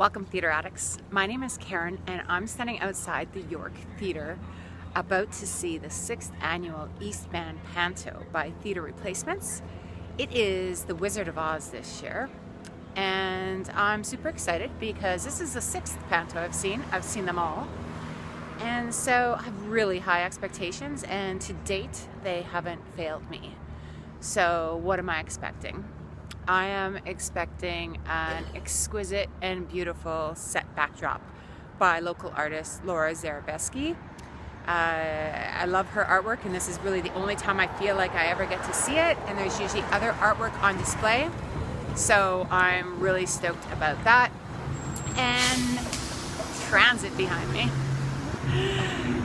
Welcome, theater addicts. My name is Karen and I'm standing outside the York Theatre about to see the 6th annual East Van Panto by Theatre Replacements. It is The Wizard of Oz this year and I'm super excited because this is the 6th Panto I've seen. I've seen them all, and so I have really high expectations, and to date they haven't failed me. So what am I expecting? I am expecting an exquisite and beautiful set backdrop by local artist Laura Zarabeski. I love her artwork, and this is really the only time I feel like I ever get to see it, and there's usually other artwork on display, so I'm really stoked about that. And transit behind me.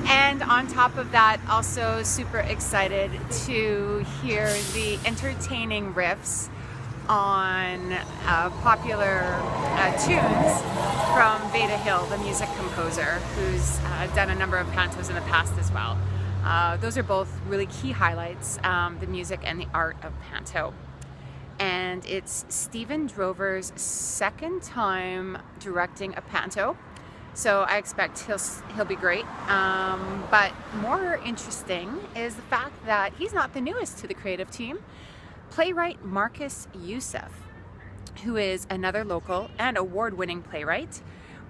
And on top of that, also super excited to hear the entertaining riffs on popular tunes from Veda Hill, the music composer, who's done a number of pantos in the past as well. Those are both really key highlights, the music and the art of panto. And it's Stephen Drover's second time directing a panto, so I expect he'll be great. But more interesting is the fact that he's not the newest to the creative team. Playwright Marcus Youssef, who is another local and award-winning playwright,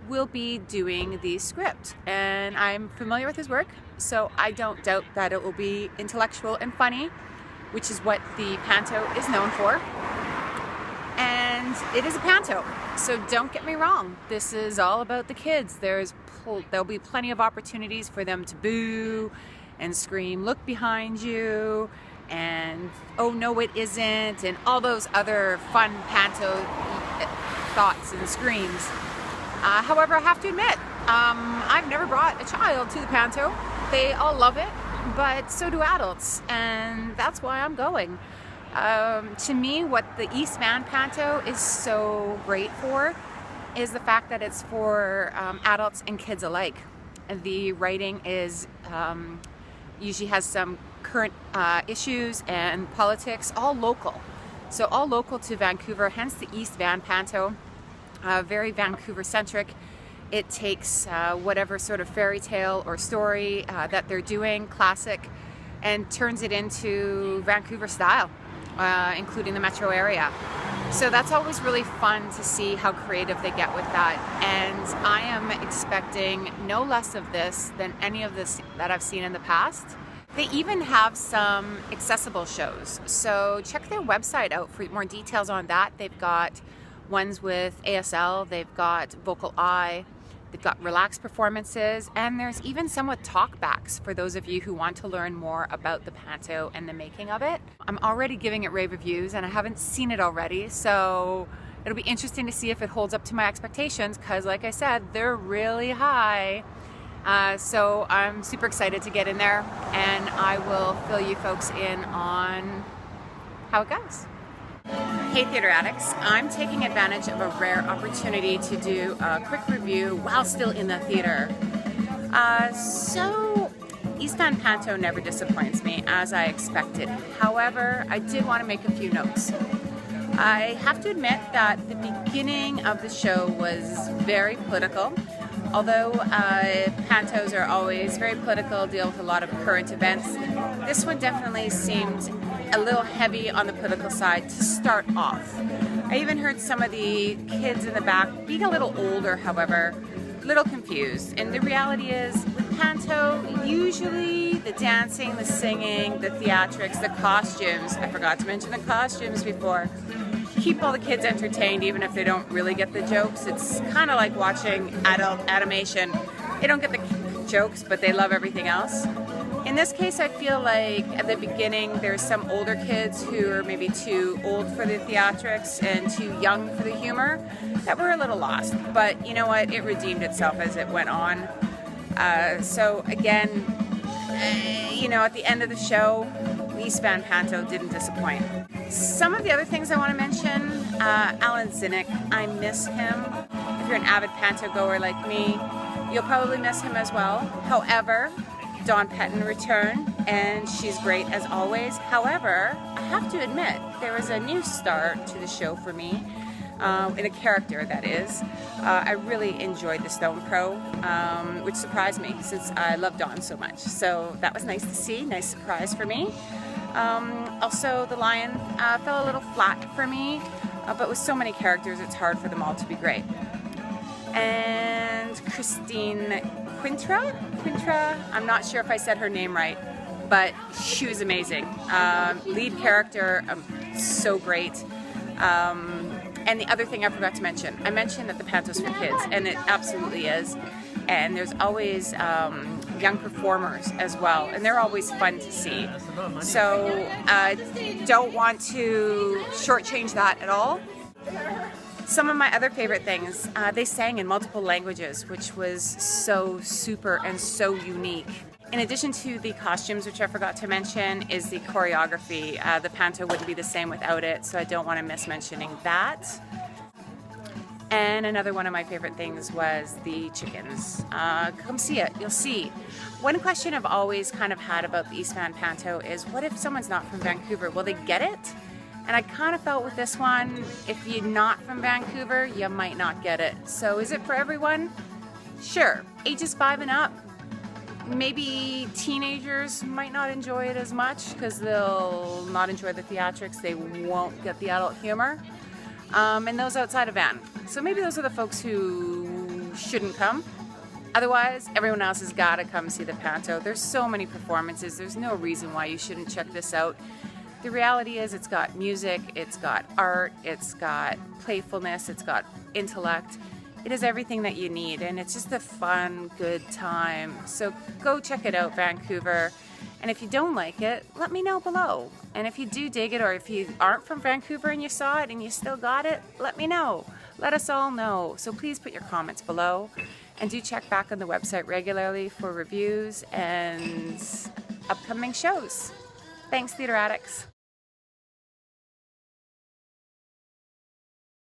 will be doing the script, and I'm familiar with his work, so I don't doubt that it will be intellectual and funny, which is what the panto is known for. And it is a panto, so don't get me wrong, this is all about the kids. There'll be plenty of opportunities for them to boo and scream, "Look behind you," and "Oh no it isn't," and all those other fun panto thoughts and screams. However, I have to admit, I've never brought a child to the panto. They all love it, but so do adults, and that's why I'm going. To me, what the East Van Panto is so great for is the fact that it's for adults and kids alike. The writing is usually has some current issues and politics, all local. So all local to Vancouver, hence the East Van Panto, very Vancouver centric. It takes whatever sort of fairy tale or story that they're doing, classic, and turns it into Vancouver style, including the metro area. So that's always really fun to see how creative they get with that. And I am expecting no less of this than any of this that I've seen in the past. They even have some accessible shows, so check their website out for more details on that. They've got ones with ASL, they've got Vocal Eye, they've got relaxed performances, and there's even some with talkbacks for those of you who want to learn more about the panto and the making of it. I'm already giving it rave reviews, and I haven't seen it already, so it'll be interesting to see if it holds up to my expectations, because like I said, they're really high. So I'm super excited to get in there, and I will fill you folks in on how it goes. Hey theater addicts, I'm taking advantage of a rare opportunity to do a quick review while still in the theater. So East Van Panto never disappoints me, as I expected. However, I did want to make a few notes. I have to admit that the beginning of the show was very political. Although pantos are always very political, deal with a lot of current events, this one definitely seemed a little heavy on the political side to start off. I even heard some of the kids in the back being a little older, however, a little confused. And the reality is, with panto, usually the dancing, the singing, the theatrics, the costumes, I forgot to mention the costumes before, keep all the kids entertained even if they don't really get the jokes. It's kind of like watching adult animation. They don't get the jokes, but they love everything else. In this case, I feel like at the beginning there's some older kids who are maybe too old for the theatrics and too young for the humor that were a little lost. But you know what? It redeemed itself as it went on. So again, you know, at the end of the show, East Van Panto didn't disappoint. Some of the other things I want to mention, Alan Zinnick, I miss him. If you're an avid panto goer like me, you'll probably miss him as well. However, Dawn Petton returned, and she's great as always. However, I have to admit, there was a new star to the show for me. in a character, that is. I really enjoyed the Stone Crow, which surprised me since I love Dawn so much. So that was nice to see, nice surprise for me. Also, the lion fell a little flat for me, but with so many characters, it's hard for them all to be great. And Christine Quintra, I'm not sure if I said her name right, but she was amazing. Lead character, so great. And the other thing I forgot to mention, I mentioned that the Panto's for kids, and it absolutely is. And there's always young performers as well, and they're always fun to see. So don't want to shortchange that at all. Some of my other favorite things, they sang in multiple languages, which was so super and so unique. In addition to the costumes, which I forgot to mention, is the choreography. The Panto wouldn't be the same without it, so I don't want to miss mentioning that. And another one of my favorite things was the chickens. Come see it, you'll see. One question I've always kind of had about the East Van Panto is, what if someone's not from Vancouver? Will they get it? And I kind of felt with this one, if you're not from Vancouver, you might not get it. So is it for everyone? Sure, ages 5 and up. Maybe teenagers might not enjoy it as much because they'll not enjoy the theatrics, they won't get the adult humor. And those outside of Van. So maybe those are the folks who shouldn't come. Otherwise, everyone else has got to come see the Panto. There's so many performances, there's no reason why you shouldn't check this out. The reality is it's got music, it's got art, it's got playfulness, it's got intellect. It is everything that you need, and it's just a fun, good time. So go check it out, Vancouver. And if you don't like it, let me know below. And if you do dig it, or if you aren't from Vancouver and you saw it and you still got it, let me know. Let us all know. So please put your comments below. And do check back on the website regularly for reviews and upcoming shows. Thanks, Theater Addicts.